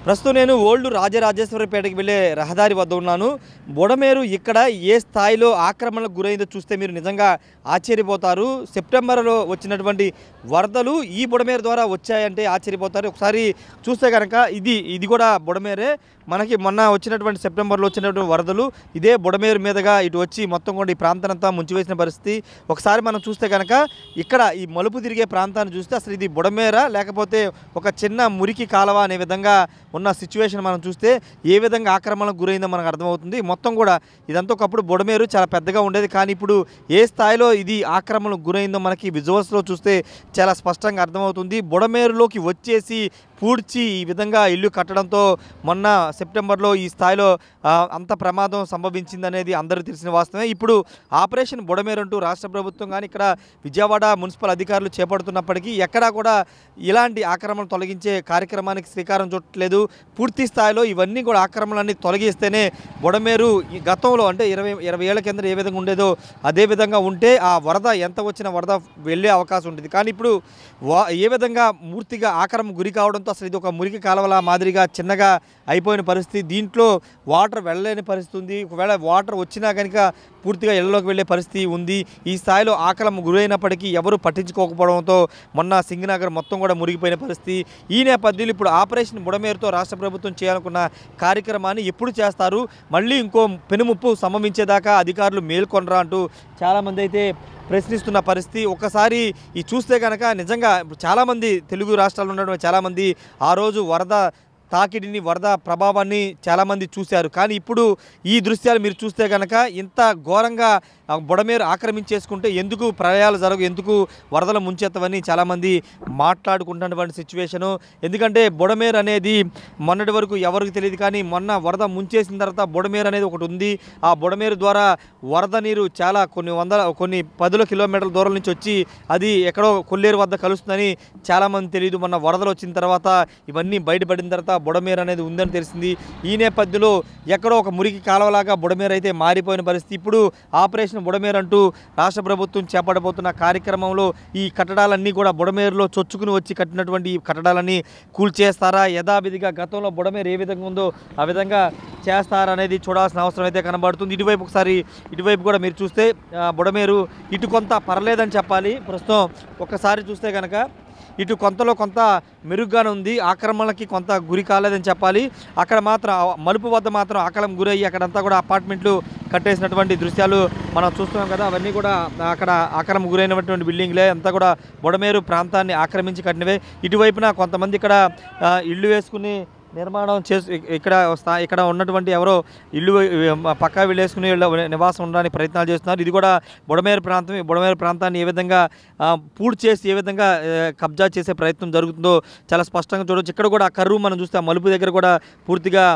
ప్రస్తుతం నేను ఓల్డ్ రాజరాజేశ్వరిపేటకి వెళ్ళే రహదారి వద్ద ఉన్నాను. బుడమేరు ఇక్కడ ఏ స్థాయిలో ఆక్రమణకు గురైందో చూస్తే మీరు నిజంగా ఆశ్చర్యపోతారు. సెప్టెంబర్లో వచ్చినటువంటి వరదలు ఈ బుడమేరు ద్వారా వచ్చాయంటే ఆశ్చర్యపోతారు. ఒకసారి చూస్తే కనుక ఇది కూడా బుడమేరే. మనకి మొన్న వచ్చినటువంటి సెప్టెంబర్లో వచ్చినటువంటి వరదలు ఇదే బుడమేరు మీదుగా ఇటు వచ్చి మొత్తం కూడా ఈ ప్రాంతానంతా ముంచివేసిన పరిస్థితి. ఒకసారి మనం చూస్తే కనుక ఇక్కడ ఈ మలుపు తిరిగే ప్రాంతాన్ని చూస్తే అసలు ఇది బుడమేరా లేకపోతే ఒక చిన్న మురికి కాలవ అనే విధంగా ఉన్న సిచ్యువేషన్ మనం చూస్తే ఏ విధంగా ఆక్రమణకు గురైందో మనకు అర్థమవుతుంది. మొత్తం కూడా ఇదంతా ఒకప్పుడు బుడమేరు చాలా పెద్దగా ఉండేది, కానీ ఇప్పుడు ఏ స్థాయిలో ఇది ఆక్రమణకు గురైందో మనకి విజువల్స్లో చూస్తే చాలా స్పష్టంగా అర్థమవుతుంది. బుడమేరులోకి వచ్చేసి పూడ్చి ఈ విధంగా ఇల్లు కట్టడంతో మొన్న సెప్టెంబర్లో ఈ స్థాయిలో అంత ప్రమాదం సంభవించిందనేది అందరికీ తెలిసిన వాస్తవమే. ఇప్పుడు ఆపరేషన్ బుడమేరు అంటూ రాష్ట్ర ప్రభుత్వం కానీ ఇక్కడ విజయవాడ మున్సిపల్ అధికారులు చేపడుతున్నప్పటికీ ఎక్కడా కూడా ఇలాంటి ఆక్రమణ తొలగించే కార్యక్రమానికి శ్రీకారం చుట్టలేదు. పూర్తి స్థాయిలో ఇవన్నీ కూడా ఆక్రమణలన్నీ తొలగిస్తేనే బుడమేరు ఈ గతంలో అంటే 20 ఏళ్ల కింద ఏ విధంగా ఉండేదో అదే విధంగా ఉంటే ఆ వరద ఎంత వచ్చిన వరద వెళ్ళే అవకాశం ఉంటుంది. కానీ ఇప్పుడు ఏ విధంగా పూర్తిగా ఆక్రమణ గురి కావడంతో అసలు ఇది ఒక మురికి కాలువల మాదిరిగా చిన్నగా అయిపోయిన పరిస్థితి. దీంట్లో వాటర్ వెళ్ళలేని పరిస్థితి ఉంది. ఒకవేళ వాటర్ వచ్చినా కనుక పూర్తిగా ఇళ్లలోకి వెళ్ళే పరిస్థితి ఉంది. ఈ స్థాయిలో ఆక్రమణ గురైనప్పటికీ ఎవరు పట్టించుకోకపోవడంతో మొన్న సింగనగర్ మొత్తం కూడా మురిగిపోయిన పరిస్థితి. ఈ నేపథ్యంలో ఇప్పుడు ఆపరేషన్ బుడమేరుతో రాష్ట్ర ప్రభుత్వం చేయాలనుకున్న కార్యక్రమాన్ని ఎప్పుడు చేస్తారు, మళ్ళీ ఇంకో పెనుముప్పు సంభవించేదాకా అధికారులు మేల్కొనరా అంటూ చాలామంది అయితే ప్రశ్నిస్తున్న పరిస్థితి. ఒకసారి ఈ చూస్తే కనుక నిజంగా చాలామంది తెలుగు రాష్ట్రాల్లో ఉన్నటువంటి చాలామంది ఆ రోజు వరద తాకిడిని వరద ప్రభావాన్ని చాలామంది చూశారు. కానీ ఇప్పుడు ఈ దృశ్యాలు మీరు చూస్తే కనుక ఇంత ఘోరంగా బుడమేరు ఆక్రమించేసుకుంటే ఎందుకు ప్రళయాలు జరగవు, ఎందుకు వరదలు ముంచెత్తవని చాలామంది మాట్లాడుకుంటున్నటువంటి సిచ్యువేషను. ఎందుకంటే బుడమేరు అనేది మొన్నటి వరకు ఎవరికి తెలియదు, కానీ మొన్న వరద ముంచేసిన తర్వాత బుడమేరు అనేది ఒకటి ఉంది. ఆ బుడమేరు ద్వారా వరద నీరు చాలా కొన్ని 10 కిలోమీటర్ల దూరం నుంచి వచ్చి అది ఎక్కడో కొల్లేరు వద్ద కలుస్తుందని చాలామంది తెలియదు. మొన్న వరదలు వచ్చిన తర్వాత ఇవన్నీ బయటపడిన తర్వాత బుడమేరు అనేది ఉందని తెలిసింది. ఈ నేపథ్యంలో ఎక్కడో ఒక మురికి కాలువలాగా బుడమేరు అయితే మారిపోయిన పరిస్థితి. ఇప్పుడు ఆపరేషన్ బుడమేరు అంటూ రాష్ట్ర ప్రభుత్వం చేపట్టబోతున్న కార్యక్రమంలో ఈ కట్టడాలన్నీ కూడా బుడమేరులో చొచ్చుకుని వచ్చి కట్టినటువంటి ఈ కట్టడాలన్నీ కూల్చేస్తారా, యథావిధిగా గతంలో బుడమేరు ఏ విధంగా ఉందో ఆ విధంగా చేస్తారనేది చూడాల్సిన అవసరం అయితే కనబడుతుంది. ఇటువైపు కూడా మీరు చూస్తే బుడమేరు ఇటు కొంత పర్లేదని చెప్పాలి. ప్రస్తుతం ఒక్కసారి చూస్తే కనుక ఇటు కొంతలో కొంత మెరుగ్గానే ఉంది, ఆక్రమణలకి కొంత గురి కాలేదని చెప్పాలి. అక్కడ మాత్రం మలుపు వద్ద మాత్రం ఆక్రమణ గురయ్యి అక్కడంతా కూడా అపార్ట్మెంట్లు కట్టేసినటువంటి దృశ్యాలు మనం చూస్తున్నాం కదా. అవన్నీ కూడా అక్కడ ఆక్రమణ గురైనటువంటి బిల్డింగ్లే అంతా కూడా బుడమేరు ప్రాంతాన్ని ఆక్రమించి కట్టినవే. ఇటువైపున కొంతమంది ఇక్కడ ఇళ్ళు వేసుకుని నిర్మాణం ఇక్కడ ఉన్నటువంటి ఎవరో ఇల్లు పక్కా వెళ్ళేసుకుని నివాసం ఉండడానికి ప్రయత్నాలు చేస్తున్నారు. ఇది కూడా బుడమేరు ప్రాంతం. బుడమేరు ప్రాంతాన్ని ఏ విధంగా పూర్తి చేసి ఏ విధంగా కబ్జా చేసే ప్రయత్నం జరుగుతుందో చాలా స్పష్టంగా చూడవచ్చు. ఇక్కడ కూడా ఆ కర్రు మనం చూస్తే ఆ మలుపు దగ్గర కూడా పూర్తిగా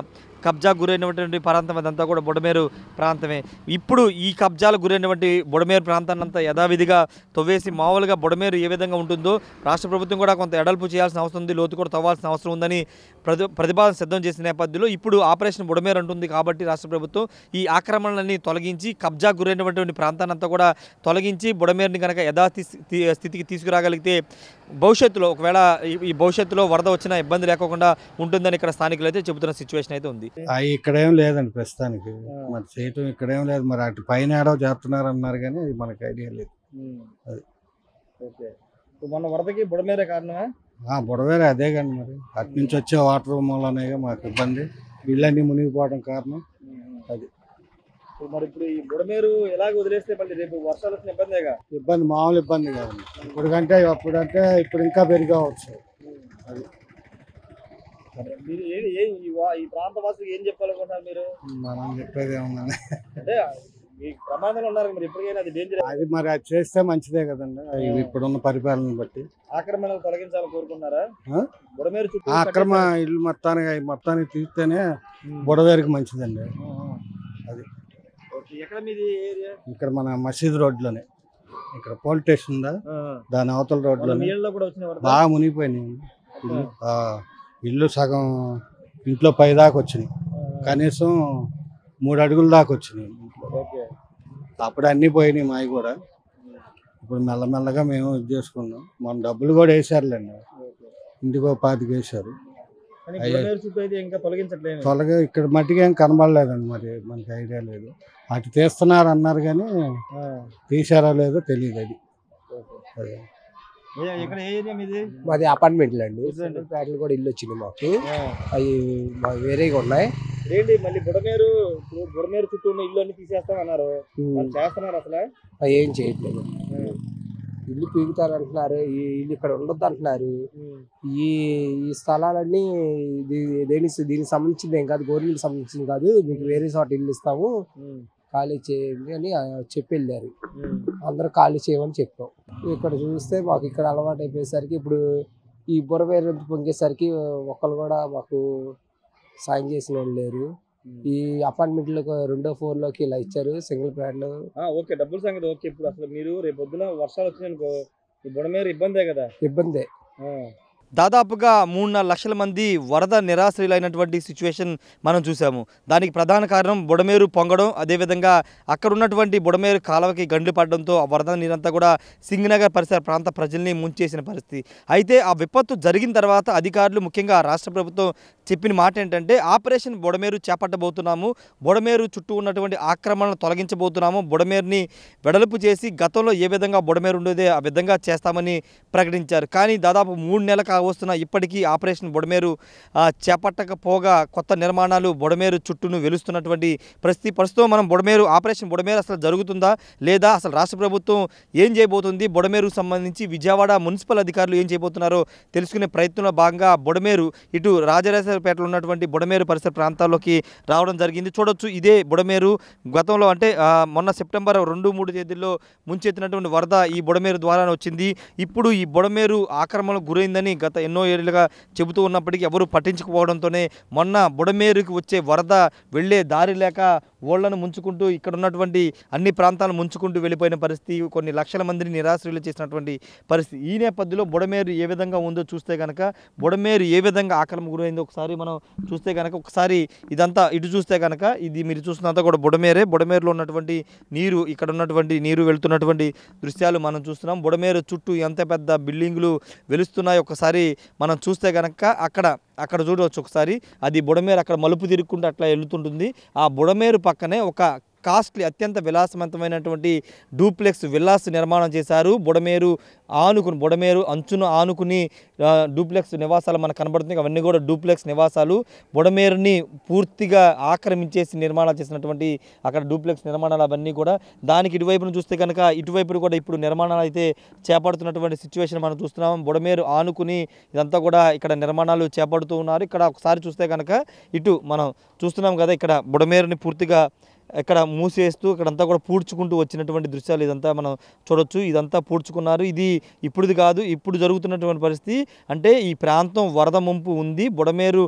కబ్జా గురైనటువంటి ప్రాంతం అదంతా కూడా బుడమేరు ప్రాంతమే. ఇప్పుడు ఈ కబ్జాలకు గురైనటువంటి బుడమేరు ప్రాంతాన్ని అంతా యథావిధిగా తవ్వేసి మామూలుగా బుడమేరు ఏ విధంగా ఉంటుందో రాష్ట్ర ప్రభుత్వం కూడా కొంత ఎడల్పు చేయాల్సిన అవసరం ఉంది, లోతు కూడా తవ్వాల్సిన అవసరం ఉందని ప్రతిపాదన సిద్ధం చేసిన నేపథ్యంలో ఇప్పుడు ఆపరేషన్ బుడమేరు అంటుంది. కాబట్టి రాష్ట్ర ప్రభుత్వం ఈ ఆక్రమణలన్నీ తొలగించి కబ్జా గురైనటువంటి ప్రాంతాన్ని అంతా కూడా తొలగించి బుడమేరుని కనుక స్థితికి తీసుకురాగలిగితే భవిష్యత్తులో ఒకవేళ ఈ భవిష్యత్తులో వరద వచ్చినా ఇబ్బంది లేకుండా ఉంటుందని ఇక్కడ స్థానికులు అయితే చెబుతున్న సిచ్యువేషన్ అయితే ఉంది. ఇక్కడేం లేదండి ప్రస్తుతానికి, మరి చేయటం ఇక్కడేం లేదు. మరి అటు పైన ఏడో చేస్తున్నారు అన్నారు కానీ మనకు ఐడియా లేదు. అది మొన్న వరదకి బుడమేరే కారణమా? బుడమేరే అదే కానీ మరి అటు నుంచి వచ్చే వాటర్ మూలనే మాకు ఇబ్బంది, ఇళ్ళన్నీ మునిగిపోవడం కారణం అది. మరి ఇప్పుడు ఈ బుడమేరు ఎలాగ వదిలేస్తే మళ్ళీ రేపు వర్షాలు వచ్చిన ఇబ్బందేగా? ఇబ్బంది మామూలు ఇబ్బంది కాదండి. అప్పుడంటే ఇప్పుడు ఇంకా పెరిగవచ్చు. అది మీరు ఈ ప్రాంత వాసులకు ఏం చెప్పాలనుకుంటున్నారు మీరు? మనం చెప్పేది ఏముందండి, అంటే మీ ప్రమాదంలో ఉన్నారు మరి ఎప్పటికైనా అది డేంజర్. అది మరి అది చేస్తే మంచిదే కదండి. ఇప్పుడున్న పరిపాలన బట్టి ఆక్రమణలు తొలగించాలని కోరుకున్నారా? బుడమేరు చుట్టూ అక్రమ ఇల్లు మొత్తానికి తీస్తేనే బుడమేరుకి మంచిదండి. అది ఎక్కడ మీది ఏరియా? ఇక్కడ మన మసీద్ రోడ్లోనే, ఇక్కడ పోలీస్ స్టేషన్ ఉందా దాని అవతల రోడ్లోనే బాగా మునిగిపోయినాయి. ఇల్లు సగం ఇంట్లో పై దాకా వచ్చినాయి, కనీసం 3 అడుగుల దాకా వచ్చినాయి. అప్పుడు అన్నీ పోయినాయి మావి కూడా. ఇప్పుడు మెల్లమెల్లగా మేము ఇది చేసుకున్నాం. మన డబ్బులు కూడా వేసారులేండి, ఇంటికో 25 వేసారు. త్వరగా ఇక్కడ మట్టిగా ఏం కనబడలేదండి, మరి మనకి ఐడియా లేదు. అటు తీస్తున్నారు అన్నారు కానీ తీసారో లేదో తెలియదు. అది మాది అపార్ట్మెంట్లు అండి, ఫ్లాట్లు కూడా ఇల్లు వచ్చింది మాకు. అవి వేరేగా ఉన్నాయి. ఏంటి మళ్ళీ బుడమేరు చుట్టూ ఉన్న ఇల్లు అన్ని తీసేస్తాం అన్నారు, చేస్తున్నారు అసలు ఏం చేయట్లేదు. ఇల్లు పీకుతారు అంటున్నారు, ఈ ఇల్లు ఇక్కడ ఉండొద్దు అంటున్నారు. ఈ స్థలాలన్నీ దీనికి సంబంధించింది ఏం కాదు, గవర్నమెంట్ సంబంధించింది కాదు, మీకు వేరే చోట ఇల్లు ఇస్తాము ఖాళీ చేయండి అని చెప్పి వెళ్ళారు. అందరూ ఖాళీ చేయమని చెప్పాం. ఇక్కడ చూస్తే మాకు ఇక్కడ అలవాటు అయిపోయేసరికి ఇప్పుడు ఈ బుడమేరు పొంగేసరికి ఒకళ్ళు కూడా మాకు సాయం చేసిన వాళ్ళు లేరు. ఈ అపార్ట్మెంట్లో 2వ ఫ్లోర్లోకి ఇలా ఇచ్చారు సింగిల్ ప్లాట్లు. ఓకే, డబ్బుల సంగతి ఓకే. ఇప్పుడు అసలు మీరు రేపు పొద్దున వర్షాలు వచ్చినాయనుకో ఈ బుడమేరు ఇబ్బందే కదా? ఇబ్బందే. దాదాపుగా 3-4 లక్షల మంది వరద నిరాశ్రయులైనటువంటి సిచ్యువేషన్ మనం చూసాము. దానికి ప్రధాన కారణం బుడమేరు పొంగడం, అదేవిధంగా అక్కడ ఉన్నటువంటి బుడమేరు కాలువకి గండ్లు పడడంతో ఆ వరద నీరంతా కూడా సింగనగర్ పరిసర ప్రాంత ప్రజల్ని ముంచేసిన పరిస్థితి. అయితే ఆ విపత్తు జరిగిన తర్వాత అధికారులు, ముఖ్యంగా రాష్ట్ర ప్రభుత్వం చెప్పిన మాట ఏంటంటే ఆపరేషన్ బుడమేరు చేపట్టబోతున్నాము, బుడమేరు చుట్టూ ఉన్నటువంటి ఆక్రమణను తొలగించబోతున్నాము, బుడమేరుని వెడల్పు చేసి గతంలో ఏ విధంగా బుడమేరు ఉండేదే ఆ విధంగా చేస్తామని ప్రకటించారు. కానీ దాదాపు 3 నెలలకు వస్తున్న ఇప్పటికీ ఆపరేషన్ బుడమేరు చేపట్టకపోగా కొత్త నిర్మాణాలు బుడమేరు చుట్టూను వెలుస్తున్నటువంటి పరిస్థితి. ప్రస్తుతం మనం ఆపరేషన్ బుడమేరు అసలు జరుగుతుందా లేదా, అసలు రాష్ట్ర ప్రభుత్వం ఏం చేయబోతుంది, బుడమేరుకు సంబంధించి విజయవాడ మున్సిపల్ అధికారులు ఏం చేయబోతున్నారో తెలుసుకునే ప్రయత్నంలో భాగంగా బుడమేరు ఇటు రాజరాజేశ్వరపేటలో ఉన్నటువంటి బుడమేరు పరిసర ప్రాంతాల్లోకి రావడం జరిగింది. చూడొచ్చు, ఇదే బుడమేరు. గతంలో అంటే మొన్న సెప్టెంబర్ 2-3 తేదీల్లో ముంచెత్తినటువంటి వరద ఈ బుడమేరు ద్వారా వచ్చింది. ఇప్పుడు ఈ బుడమేరు ఆక్రమణకు గురైందని గత ఎన్నో ఏళ్ళుగా చెబుతూ ఉన్నప్పటికీ ఎవరు పట్టించుకోవడంతోనే మొన్న బుడమేరుకి వచ్చే వరద వెళ్లే దారి లేక ఓళ్లను ముంచుకుంటూ ఇక్కడ ఉన్నటువంటి అన్ని ప్రాంతాలను ముంచుకుంటూ వెళ్ళిపోయిన పరిస్థితి, కొన్ని లక్షల మందిని నిరాశ్రయులు చేసినటువంటి పరిస్థితి. ఈ నేపథ్యంలో బుడమేరు ఏ విధంగా ఉందో చూస్తే కనుక, బుడమేరు ఏ విధంగా ఆక్రమణ గురైందో ఒకసారి మనం చూస్తే కనుక, ఒకసారి ఇదంతా ఇటు చూస్తే కనుక ఇది మీరు చూస్తున్నంతా కూడా బుడమేరే. బుడమేరులో ఉన్నటువంటి నీరు, ఇక్కడ ఉన్నటువంటి నీరు వెళ్తున్నటువంటి దృశ్యాలు మనం చూస్తున్నాం. బుడమేరు చుట్టూ ఎంత పెద్ద బిల్డింగులు వెలుస్తున్నాయి ఒకసారి మనం చూస్తే కనుక అక్కడ చూడవచ్చు ఒకసారి. అది బుడమేరు అక్కడ మలుపు తిరుక్కుంటూ అట్లా వెళ్తుంటుంది. ఆ బుడమేరు పక్కనే ఒక కాస్ట్లీ, అత్యంత విలాసవంతమైనటువంటి డూప్లెక్స్ విల్లాస్ నిర్మాణం చేశారు. బుడమేరు అంచును ఆనుకుని డూప్లెక్స్ నివాసాలు మనకు కనబడుతుంది. అవన్నీ కూడా డూప్లెక్స్ నివాసాలు. బుడమేరుని పూర్తిగా ఆక్రమించేసి నిర్మాణాలు చేసినటువంటి అక్కడ డూప్లెక్స్ నిర్మాణాలు అవన్నీ కూడా. దానికి ఇటువైపును చూస్తే కనుక ఇటువైపు కూడా ఇప్పుడు నిర్మాణాలు అయితే చేపడుతున్నటువంటి సిచ్యువేషన్ మనం చూస్తున్నాం. బుడమేరు ఆనుకుని ఇదంతా కూడా ఇక్కడ నిర్మాణాలు చేపడుతూ ఉన్నారు. ఇక్కడ ఒకసారి చూస్తే కనుక ఇటు మనం చూస్తున్నాం కదా, ఇక్కడ బుడమేరుని పూర్తిగా ఇక్కడ మూసేస్తూ ఇక్కడంతా కూడా పూడ్చుకుంటూ వచ్చినటువంటి దృశ్యాలు ఇదంతా మనం చూడొచ్చు. ఇదంతా పూడ్చుకున్నారు. ఇది ఇప్పుడుది కాదు, ఇప్పుడు జరుగుతున్నటువంటి పరిస్థితి. అంటే ఈ ప్రాంతం వరద ముంపు ఉంది, బుడమేరు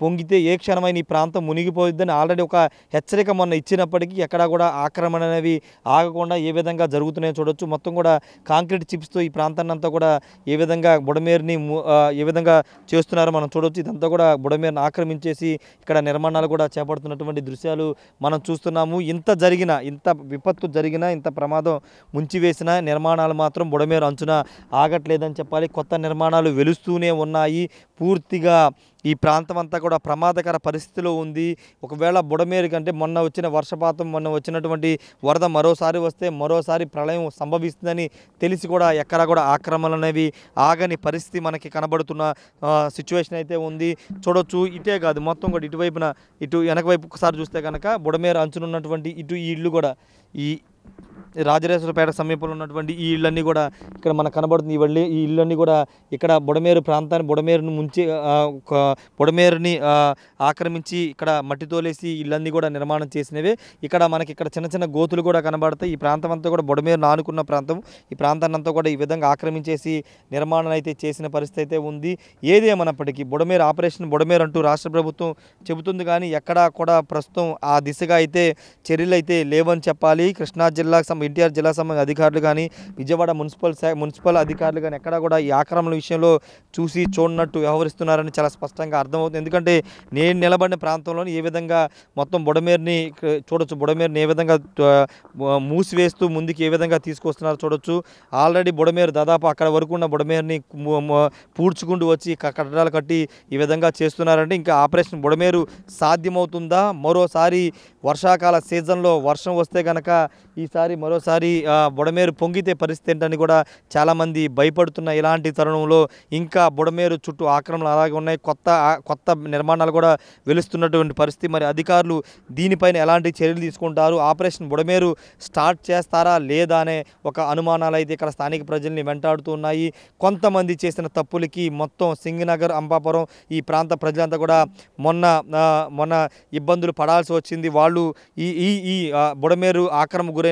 పొంగితే ఏ క్షణమైన ఈ ప్రాంతం మునిగిపోయిద్దని ఆల్రెడీ ఒక హెచ్చరిక మొన్న ఇచ్చినప్పటికీ ఎక్కడా కూడా ఆక్రమణ అనేవి ఆగకుండా ఏ విధంగా జరుగుతున్నాయో చూడొచ్చు. మొత్తం కూడా కాంక్రీట్ చిప్స్తో ఈ ప్రాంతాన్ని అంతా కూడా ఏ విధంగా బుడమేరుని ఏ విధంగా చేస్తున్నారో మనం చూడొచ్చు. ఇదంతా కూడా బుడమేరుని ఆక్రమించేసి ఇక్కడ నిర్మాణాలు కూడా చేపడుతున్నటువంటి దృశ్యాలు మనం చూస్తున్నాం. ఇంత విపత్తు జరిగినా, ఇంత ప్రమాదం ముంచివేసిన నిర్మాణాలు మాత్రం బుడమేరు అంచున ఆగట్లేదని చెప్పాలి. కొత్త నిర్మాణాలు వెలుస్తూనే ఉన్నాయి. పూర్తిగా ఈ ప్రాంతం అంతా కూడా ప్రమాదకర పరిస్థితిలో ఉంది. ఒకవేళ బుడమేరు కంటే మొన్న వచ్చిన వర్షపాతం, మొన్న వచ్చినటువంటి వరద మరోసారి వస్తే మరోసారి ప్రళయం సంభవిస్తుందని తెలిసి కూడా ఎక్కడా కూడా ఆక్రమణలు అనేవి ఆగని పరిస్థితి మనకి కనబడుతున్న సిచ్యువేషన్ అయితే ఉంది. చూడొచ్చు, ఇటే కాదు మొత్తం కూడా ఇటువైపున ఇటు వెనక వైపు ఒకసారి చూస్తే కనుక బుడమేరు అంచునున్నటువంటి ఇటు ఈ ఇళ్ళు కూడా, ఈ రాజరాజేశ్వరపేట సమీపంలో ఉన్నటువంటి ఈ ఇళ్ళన్నీ కూడా ఇక్కడ మనకు కనబడుతుంది. ఈ ఇళ్ళన్నీ కూడా ఇక్కడ బుడమేరు ప్రాంతాన్ని, బుడమేరుని ఆక్రమించి ఇక్కడ మట్టి తోలేసి ఇళ్ళన్నీ కూడా నిర్మాణం చేసినవే. మనకి ఇక్కడ చిన్న చిన్న గోతులు కూడా కనబడతాయి. ఈ ప్రాంతం అంతా కూడా బుడమేరును ఆనుకున్న ప్రాంతం. ఈ ప్రాంతాన్ని అంతా కూడా ఈ విధంగా ఆక్రమించేసి నిర్మాణం అయితే చేసిన పరిస్థితి అయితే ఉంది. ఏదేమన్నప్పటికీ ఆపరేషన్ బుడమేరు అంటూ రాష్ట్ర ప్రభుత్వం చెబుతుంది, కానీ ఎక్కడా కూడా ప్రస్తుతం ఆ దిశగా అయితే చర్యలు అయితే లేవని చెప్పాలి. కృష్ణా ఎన్టీఆర్ జిల్లా సంబంధించిన అధికారులు కానీ విజయవాడ మున్సిపల్ అధికారులు కానీ ఎక్కడా కూడా ఈ ఆక్రమణ విషయంలో చూసి చూడనట్టు వ్యవహరిస్తున్నారని చాలా స్పష్టంగా అర్థమవుతుంది. ఎందుకంటే నేను నిలబడిన ప్రాంతంలో ఏ విధంగా మొత్తం బుడమేరుని చూడొచ్చు, బుడమేరుని ఏ విధంగా మూసివేస్తూ ముందుకు ఏ విధంగా తీసుకొస్తున్నారో చూడొచ్చు. ఆల్రెడీ బుడమేరు దాదాపు అక్కడ వరకు ఉన్న బుడమేరుని పూడ్చుకుంటూ వచ్చి కట్టడాలు కట్టి ఈ విధంగా చేస్తున్నారంటే ఇంకా ఆపరేషన్ బుడమేరు సాధ్యమవుతుందా? మరోసారి వర్షాకాల సీజన్లో వర్షం వస్తే కనుక ఈసారి మరోసారి బుడమేరు పొంగితే పరిస్థితి ఏంటని కూడా చాలామంది భయపడుతున్న ఇలాంటి తరుణంలో ఇంకా బుడమేరు చుట్టూ ఆక్రమణలు అలాగే ఉన్నాయి. కొత్త నిర్మాణాలు కూడా వెలుస్తున్నటువంటి పరిస్థితి. మరి అధికారులు దీనిపైన ఎలాంటి చర్యలు తీసుకుంటారు, ఆపరేషన్ బుడమేరు స్టార్ట్ చేస్తారా లేదా అనే ఒక అనుమానాలు అయితే ఇక్కడ స్థానిక ప్రజల్ని వెంటాడుతూ ఉన్నాయి. కొంతమంది చేసిన తప్పులకి మొత్తం సింగనగర్, అంబాపురం ఈ ప్రాంత ప్రజలంతా కూడా మొన్న ఇబ్బందులు పడాల్సి వచ్చింది. వాళ్ళు ఈ బుడమేరు ఆక్రమణ గురైన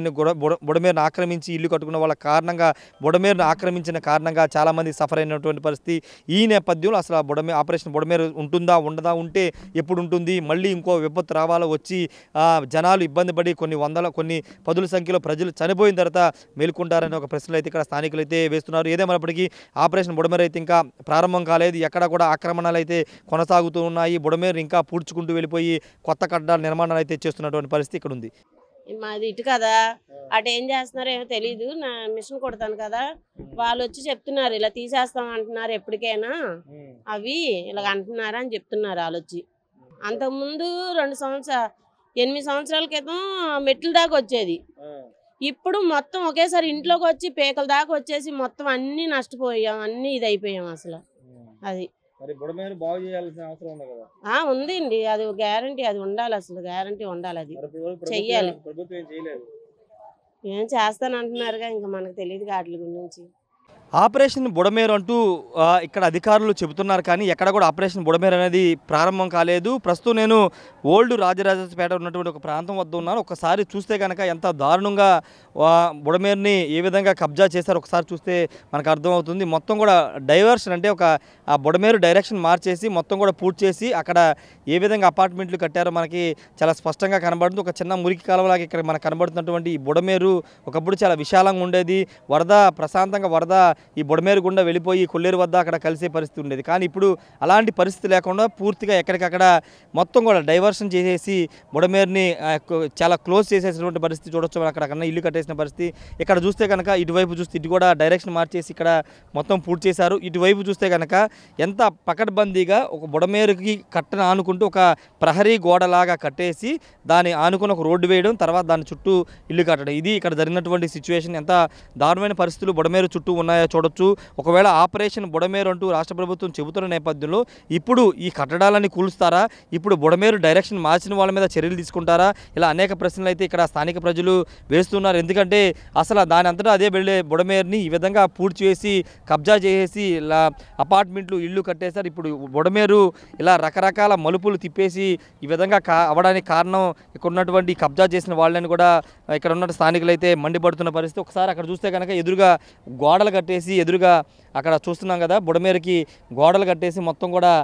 బుడమేరును ఆక్రమించి ఇల్లు కట్టుకున్న వాళ్ళ కారణంగా, బుడమేరును ఆక్రమించిన కారణంగా చాలామంది సఫర్ అయినటువంటి పరిస్థితి. ఈ నేపథ్యంలో అసలు ఆపరేషన్ బుడమేరు ఉంటుందా, ఉండదా, ఉంటే ఎప్పుడు ఉంటుంది, మళ్ళీ ఇంకో విపత్తు రావాలో, వచ్చి జనాలు ఇబ్బంది పడి కొన్ని పదుల సంఖ్యలో ప్రజలు చనిపోయిన తర్వాత మేలుకుంటారనే ఒక ప్రశ్నలు అయితే ఇక్కడ స్థానికులు అయితే వేస్తున్నారు. ఏదేమైనప్పటికీ ఆపరేషన్ బుడమేరు అయితే ఇంకా ప్రారంభం కాలేదు. ఎక్కడ కూడా ఆక్రమణలు అయితే కొనసాగుతూ ఉన్నాయి. బుడమేరు ఇంకా పూడ్చుకుంటూ వెళ్ళిపోయి కొత్త కట్టడాల నిర్మాణాలు అయితే చేస్తున్నటువంటి పరిస్థితి ఇక్కడ ఉంది. మాది ఇటు కదా, అటు ఏం చేస్తున్నారో ఏమో తెలీదు. నా మిషన్ కొడతాను కదా, వాళ్ళు వచ్చి చెప్తున్నారు ఇలా తీసేస్తాం అంటున్నారు, ఎప్పటికైనా అవి ఇలా అంటున్నారు అని చెప్తున్నారు వాళ్ళు వచ్చి. అంతకుముందు 8 సంవత్సరాల క్రితం మెట్ల దాకా వచ్చేది. ఇప్పుడు మొత్తం ఒకేసారి ఇంట్లోకి వచ్చి పేకల దాకా వచ్చేసి మొత్తం అన్ని నష్టపోయాం, అన్ని ఇది అయిపోయాం అసలు. అది ఉంది అండి, అది గ్యారంటీ, అది ఉండాలి, అసలు గ్యారంటీ ఉండాలి, అది చెయ్యాలి. ఏం చేస్తానంటున్నారుగా, ఇంకా మనకు తెలియదు వాటి గురించి. ఆపరేషన్ బుడమేరు అంటూ ఇక్కడ అధికారులు చెబుతున్నారు, కానీ ఎక్కడ కూడా ఆపరేషన్ బుడమేరు అనేది ప్రారంభం కాలేదు. ప్రస్తుతం నేను ఓల్డ్ రాజరాజపేట ఉన్నటువంటి ఒక ప్రాంతం వద్ద ఉన్నాను. ఒకసారి చూస్తే కనుక ఎంత దారుణంగా బుడమేరుని ఏ విధంగా కబ్జా చేశారో ఒకసారి చూస్తే మనకు అర్థమవుతుంది. మొత్తం కూడా డైవర్షన్ అంటే ఆ బుడమేరు డైరెక్షన్ మార్చేసి మొత్తం కూడా పూర్తి చేసి అక్కడ ఏ విధంగా అపార్ట్మెంట్లు కట్టారో మనకి చాలా స్పష్టంగా కనబడుతుంది. ఒక చిన్న మురికి కాలువలాగా ఇక్కడ మనకు కనబడుతున్నటువంటి ఈ బుడమేరు ఒకప్పుడు చాలా విశాలంగా ఉండేది. ప్రశాంతంగా వరద ఈ బుడమేరు గుండా వెళ్ళిపోయి కొల్లేరు వద్ద అక్కడ కలిసే పరిస్థితి ఉండేది. కానీ ఇప్పుడు అలాంటి పరిస్థితి లేకుండా పూర్తిగా ఎక్కడికక్కడ మొత్తం కూడా డైవర్షన్ చేసేసి బుడమేరుని చాలా క్లోజ్ చేసేసినటువంటి పరిస్థితి చూడొచ్చు. అక్కడకన్నా ఇల్లు కట్టేసిన పరిస్థితి. ఇక్కడ చూస్తే కనుక ఇటువైపు చూస్తే ఇటు కూడా డైరెక్షన్ మార్చేసి ఇక్కడ మొత్తం పూర్తి చేశారు. ఇటువైపు చూస్తే కనుక ఎంత పకడ్బందీగా ఒక బుడమేరుకి కట్టన ఆనుకుంటూ ఒక ప్రహరీ గోడలాగా కట్టేసి దాన్ని ఆనుకుని ఒక రోడ్డు వేయడం, తర్వాత దాని చుట్టూ ఇల్లు కట్టడం. ఇది ఇక్కడ జరిగినటువంటి సిచ్యువేషన్. ఎంత దారుణమైన పరిస్థితులు బుడమేరు చుట్టూ ఉన్నాయో చూడొచ్చు. ఒకవేళ ఆపరేషన్ బుడమేరు అంటూ రాష్ట్ర ప్రభుత్వం చెబుతున్న నేపథ్యంలో ఇప్పుడు ఈ కట్టడాలని కూల్స్తారా, ఇప్పుడు బుడమేరు డైరెక్షన్ మార్చిన వాళ్ళ మీద చర్యలు తీసుకుంటారా, ఇలా అనేక ప్రశ్నలు అయితే ఇక్కడ స్థానిక ప్రజలు వేస్తున్నారు. ఎందుకంటే అసలు దాని అంతటా అదే వెళ్ళే బుడమేరుని ఈ విధంగా పూడ్చి వేసి కబ్జా చేసేసి ఇలా అపార్ట్మెంట్లు ఇల్లు కట్టేశారు. ఇప్పుడు బుడమేరు ఇలా రకరకాల మలుపులు తిప్పేసి ఈ విధంగా అవడానికి కారణం ఇక్కడ ఉన్నటువంటి కబ్జా చేసిన వాళ్ళని కూడా ఇక్కడ ఉన్న స్థానికులు అయితే మండిపడుతున్న పరిస్థితి. ఒకసారి అక్కడ చూస్తే కనుక ఎదురుగా గోడలు కట్టేసి ఎదురుగా అక్కడ చూస్తున్నాం కదా, బుడమేరుకి గోడలు కట్టేసి మొత్తం కూడా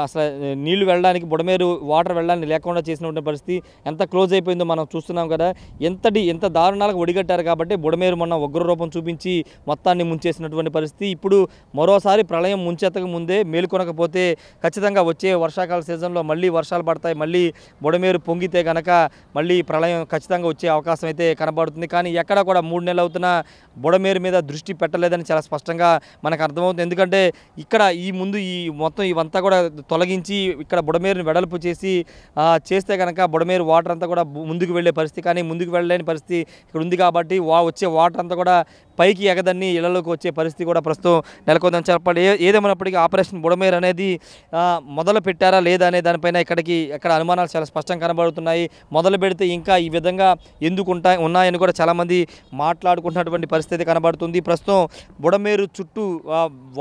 అసలు నీళ్లు వెళ్ళడానికి బుడమేరు వాటర్ వెళ్ళడానికి లేకుండా చేసినటువంటి పరిస్థితి. ఎంత క్లోజ్ అయిపోయిందో మనం చూస్తున్నాం కదా. ఎంత దారుణాలకు ఒడిగట్టారు కాబట్టి బుడమేరు మొన్న ఉగ్రరూపం చూపించి మొత్తాన్ని ముంచేసినటువంటి పరిస్థితి. ఇప్పుడు మరోసారి ప్రళయం ముంచెత్తక ముందే మేలుకొనకపోతే ఖచ్చితంగా వచ్చే వర్షాకాల సీజన్లో మళ్ళీ వర్షాలు పడతాయి. మళ్ళీ బుడమేరు పొంగితే కనుక మళ్ళీ ప్రళయం ఖచ్చితంగా వచ్చే అవకాశం అయితే కనబడుతుంది. కానీ ఎక్కడ కూడా 3 నెలలు అవుతున్నా బుడమేరు మీద దృష్టి పెట్టలేదని చాలా స్పష్టంగా మనకు అర్థమవుతుంది. ఎందుకంటే ఇక్కడ మొత్తం ఇవంతా కూడా తొలగించి ఇక్కడ బుడమేరుని వెడల్పు చేస్తే కనుక బుడమేరు వాటర్ అంతా కూడా ముందుకు వెళ్ళే పరిస్థితి, కానీ ముందుకు వెళ్ళలేని పరిస్థితి ఇక్కడ ఉంది. కాబట్టి వచ్చే వాటర్ అంతా కూడా పైకి ఎగదన్ని ఇళ్లలోకి వచ్చే పరిస్థితి కూడా ప్రస్తుతం నెలకొందని చెప్పాలి. ఏదేమైనప్పటికీ ఆపరేషన్ బుడమేరు అనేది మొదలు పెట్టారా లేదా అనే దానిపైన ఇక్కడ అనుమానాలు చాలా స్పష్టంగా కనబడుతున్నాయి. మొదలు పెడితే ఇంకా ఈ విధంగా ఎందుకు ఉన్నాయని కూడా చాలామంది మాట్లాడుకుంటున్నటువంటి పరిస్థితి కనబడుతుంది. ప్రస్తుతం బుడమేరు చుట్టూ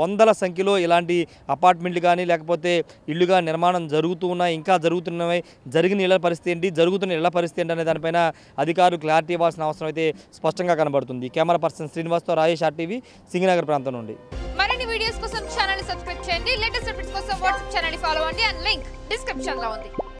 వందల సంఖ్యలో ఇలాంటి అపార్ట్మెంట్లు కానీ లేకపోతే ఇళ్లుగా నిర్మాణం జరుగుతూ ఉన్నాయి, ఇంకా జరుగుతున్నవి. జరిగిన ఇళ్ల పరిస్థితి ఏంటి, జరుగుతున్న ఇళ్ల పరిస్థితి ఏంటి అనే దానిపైన అధికారులు క్లారిటీ ఇవ్వాల్సిన అవసరం అయితే స్పష్టంగా కనబడుతుంది. కెమెరా పర్సన్ శ్రీనివాస్తో రాజేష్ RTV సింగనగర్ ప్రాంతం నుండి. మరిన్ని వీడియోస్ కోసం ఛానల్ సబ్స్క్రైబ్ చేయండి. లేటెస్ట్ అప్డేట్స్ కోసం వాట్సాప్ ఛానల్ ఫాలో అవ్వండి. అండ్ లింక్ డిస్క్రిప్షన్ లో ఉంది.